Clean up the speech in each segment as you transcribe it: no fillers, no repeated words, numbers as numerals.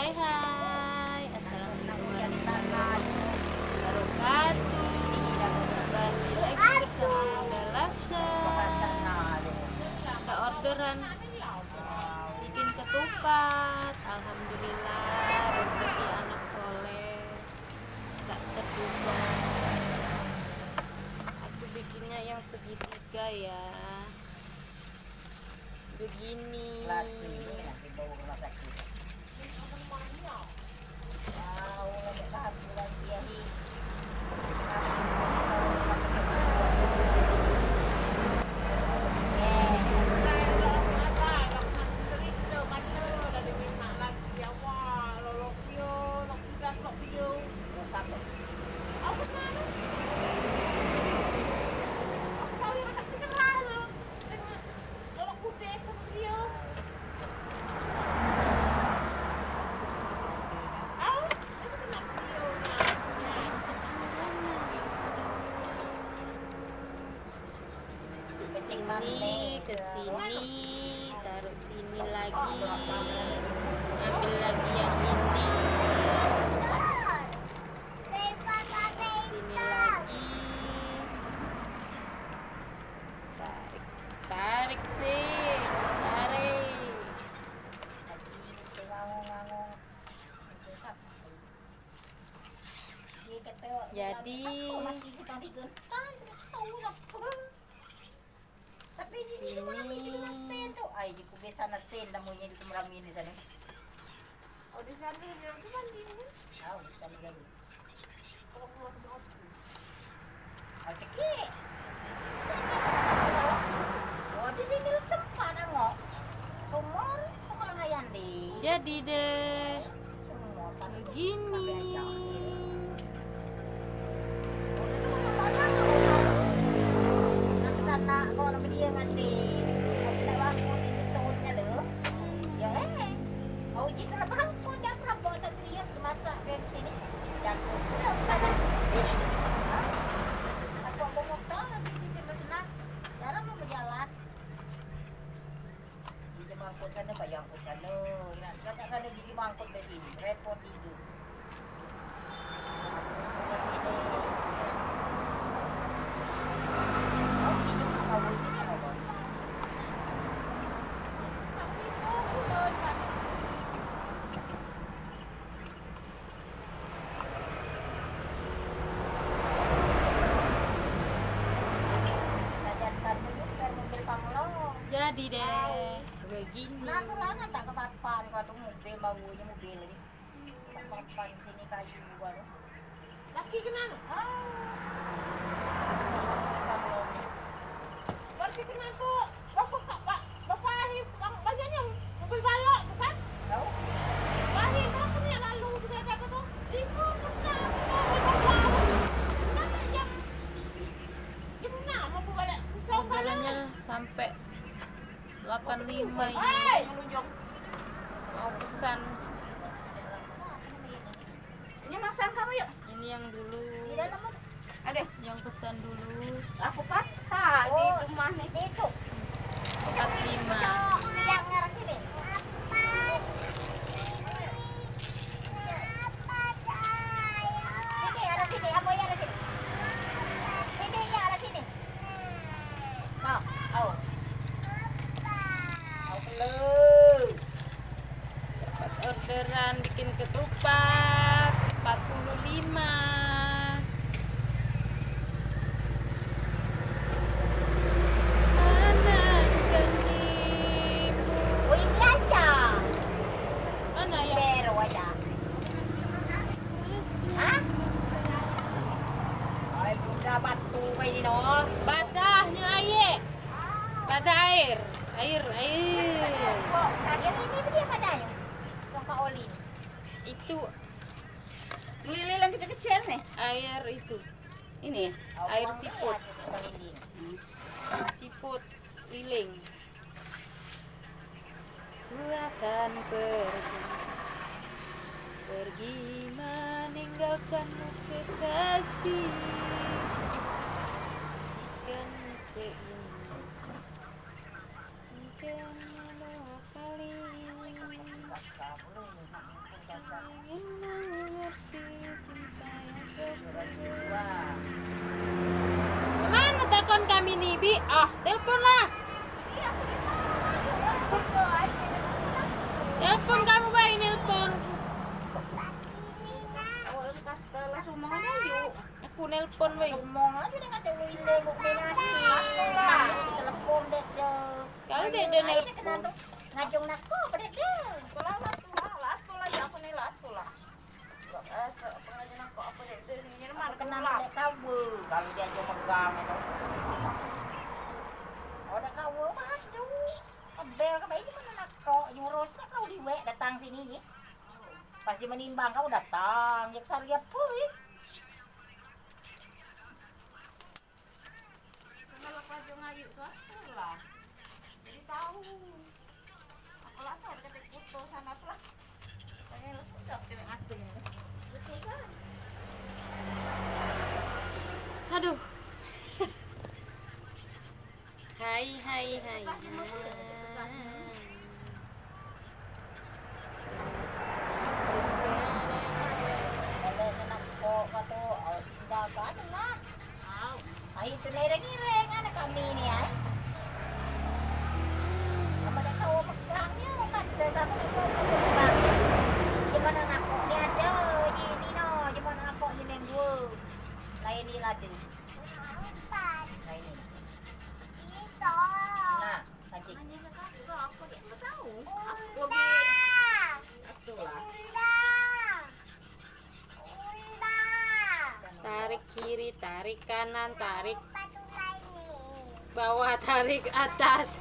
Hai, assalamualaikum warahmatullahi wabarakatuh. Kembali lagi bersama Bunda Laksa. Ada orderan bikin ketupat. Alhamdulillah rezeki anak soleh tak terduga. Aku bikinnya yang segitiga ya. Begini. Sini ke sini, taruh sini lagi, ambil lagi yang ini, sini lagi, tarik, tarik sis, tarik. Jadi sini ay di ko bisa na sen na mo niya dito marami ni sana. Oh, di sana yung cuman din. Ah, bisa ni gani. Ay sige. Oh, di sini tempat ngo. Sumur, sumur na yan di. jadi deh Sumur, begini. Sana ko na dia ngati. Ako ni soul niya do. Ya eh. Oh, di sana bang ko dia prabowo ta dia masak ke sini. Dan ko sana. Aku motor di sini sana. Jarang mau berjalan. Di mangkut sana bayang ko sana. Kata sana di mangkut di sini. Repot itu. Jadi deh begini. Nah, aku lah tak kepapan kalau mobil baunya mobil ini. Kepapan sini kayu baru. Laki kenal? Berarti kenal tuh. Bapak Ahim, bagiannya mobil balok, bukan? Tahu? Ahim, kamu punya lalu juga apa tuh? Lima pernah. Kenapa jam 6 mau balik pisau Jalannya sampai 85 ini. Hei! Mau pesan. Ini masan kamu yuk. Ini yang dulu. Di dalam mana? Ada. Yang pesan dulu Aku patah di rumah nih. Itu. 45. Yang ngarang sini. Sini, arah sini. Apa yang arah sini? Sini, yang arah sini. Nah, au. Au belum. Dapat orderan bikin ketupat 45. Mana genimu? Oh, ini aja. Mana ya? Pero aja. Hah? Ay, udah batu kayak ini dong. Badahnya air. Badah air. Air. Yang ini dia padanya. Yang Kak Oli. Itu Lili yang kecil-kecil nih. air itu. Ini ya. Air siput. Ini. Siput liling. Ku akan pergi meninggalkanmu kekasih. Kan keinginan mungkin dua kali. Ingin mengerti cinta yang berbeda. Wah. Mana takon kami nih, Bi? Ah, telepon lah. Telepon kamu, Bay, nelpon. Semuanya yuk. Aku nelpon, Bay. Ngomong aja dengan kata wile kok menati. Telepon dek je. Kalau dia ada nelpon. Ngajong nako pada dia. Kalau lah ya aku nih lah. Gak asa pengajian aku apa deh itu sini mana Kenal kenal. dek kau. Kalau dia jo megang itu. Oh dek kau mas tu. Kebel ke bayi mana nako nyuros kau diwe datang sini ye. Pas dia menimbang kau datang. Jak saria pui. Kenal apa aja ngayu tuh lah. Jadi tahu. Aku lah saya kata foto sana tuh lah. Tanya lu sudah cewek ngatung. Betul kan? Aduh. Hai. Kalau nako kata sinda kan lah. Tahu. Ay, ito na ireng anak kami ni ay. Kamu dah tahu pegang ni, kata kamu ni kau pegang. Gimana nak kau ni ada, ni no, gimana nak kau ni neng dua. Lain ni lah tu. Lain ni. Nah, kancing. Nanya ke kakak aku dia tak tahu. Aku pergi. Betul lah. Tarik kiri, tarik kanan, tarik bawah, tarik atas.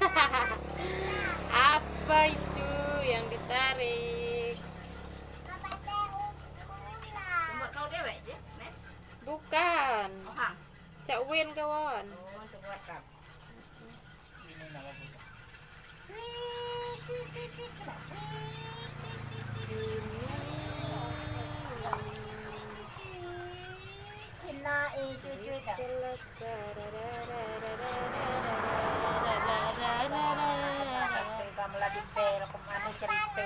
Apa itu yang ditarik? Buat kau dewek je, Nes. Bukan. Oh, hang. Cak Win kawan. Oh, buat kau. Ini nama buka. Hina cuy dah. Kamu lah di bel, kemana ceritanya?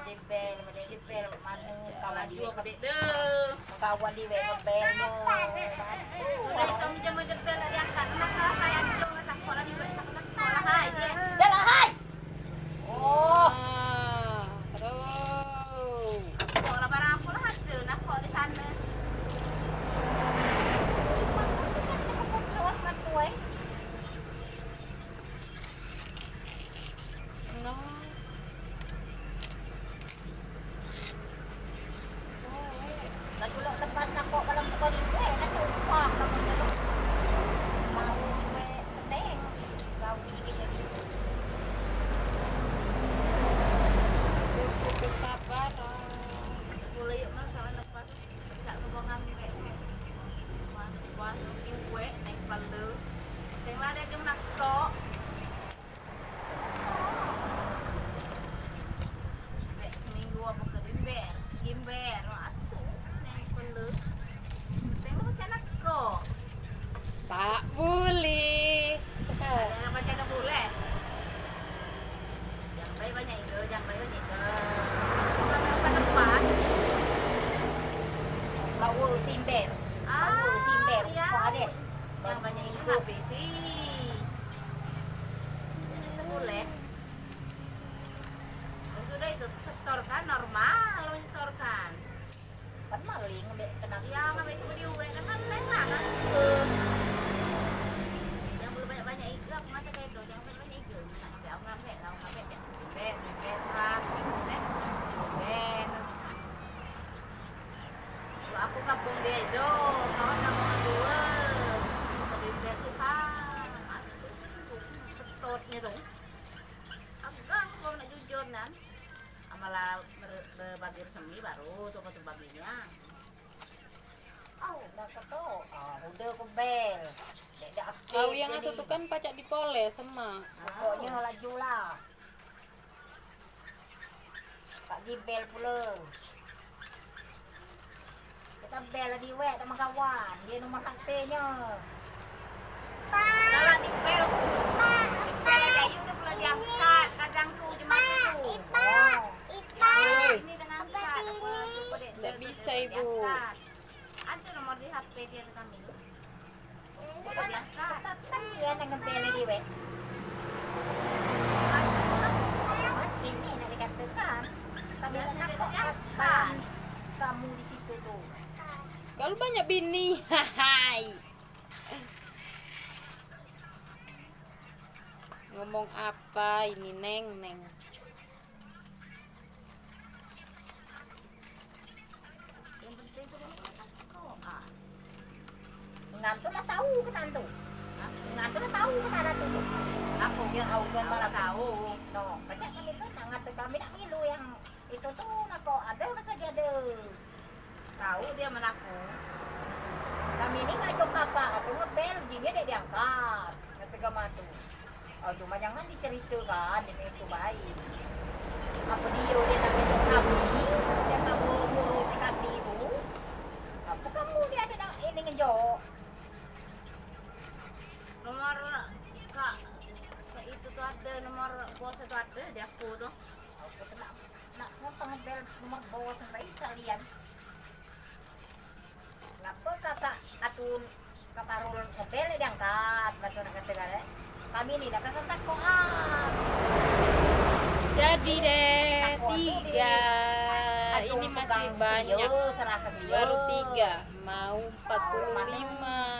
Di bel, kemana? Kawan di Dua bel, kedek deh. kawan di bel belnya. Udah kamu jam-jam bela diangkat. Nak saya jom nak sekolah di bawah nak sekolah hai. Dah lah hai. Oh, Aduh. Sekolah barang aku lah ada nak kok di sana. No. lalu lepas nak kok dalam tukar di bel, nak tumpah kamu tu. Mau di bel, penting. Kau di jadi. Butuh kesabaran. Boleh yuk mas salah lepas. Tak kebongan ni wek. Wah, iwe naik palu. Tenglah dia jom nak kok. Wek seminggu apa ke gimber. Atuh naik palu. Tenglah macam nak kok. Tak boleh. Ada yang macam nak boleh. Jangan bayi banyak itu, jangan bayi banyak itu. Apa depan? Lawa simber. Lawa simber. ya. Kau ada. Yang banyak itu habis sih. Itu boleh. Sudah itu setorkan normal, setorkan. Kan maling ambek kena Ya, ngambil itu di uwe kan boleh lah kan. Yang boleh banyak-banyak itu aku mata kayak itu, jangan banyak-banyak itu. Ngambil aku ngambil ya. Ngambil surat, ngambil. Kalau aku kampung dia itu, kawan kampung dua. Tapi dia suka. Setotnya tuh. Agak aku nak jujur nan. Amalah berbagi resmi baru tuh baginya. Oh, dah kata. Ah, udah ke bel. Dek dah update. Kau yang jadi. itu tuh kan pacak dipoles sama. Pokoknya laju lah. Tak di bel pula. Kita bel lah di wet sama kawan. Dia nombor HP-nya. Jalan di pel. Di pel aja udah pernah diangkat. Kadang tuh di mana tuh. Oh. bisa ibu. Diangkat. Ada nomor di HP dia tuh kami. Udah diangkat. Tetap dia ngepele di we. Ini nak dikatakan. Tapi nak kok katakan kamu di situ tuh. Kalau banyak bini, hai. Ngomong apa ini neng? Yang penting tuh doa. Ngantuk lah tahu kan tuh. Ngantuk lah tahu kan tuh. Aku yang audion malah tahu. No, kerja kami tuh ngantuk kami nak milu yang itu tuh nak kok ada masa dia ada. Tahu dia menaku. Kami ini ngajak kakak, aku ngebel, dia diangkat. Ketika matu. Oh, cuma jangan diceritakan, ini itu baik. Apa dia namanya kami, dia kamu ngurus kami itu. Apa kamu dia ada ini ngejok? Nomor kak itu tuh ada nomor bos itu ada di aku tuh. Aku tuh nak ngebel nomor bawah sampai kalian. Kenapa kakak atun kaparul ngebel diangkat, bahasa nak kata kami ini dapat sentak koan. Jadi deh 3. Ini masih banyak. Serahkan dia. Baru 3. Mau 45.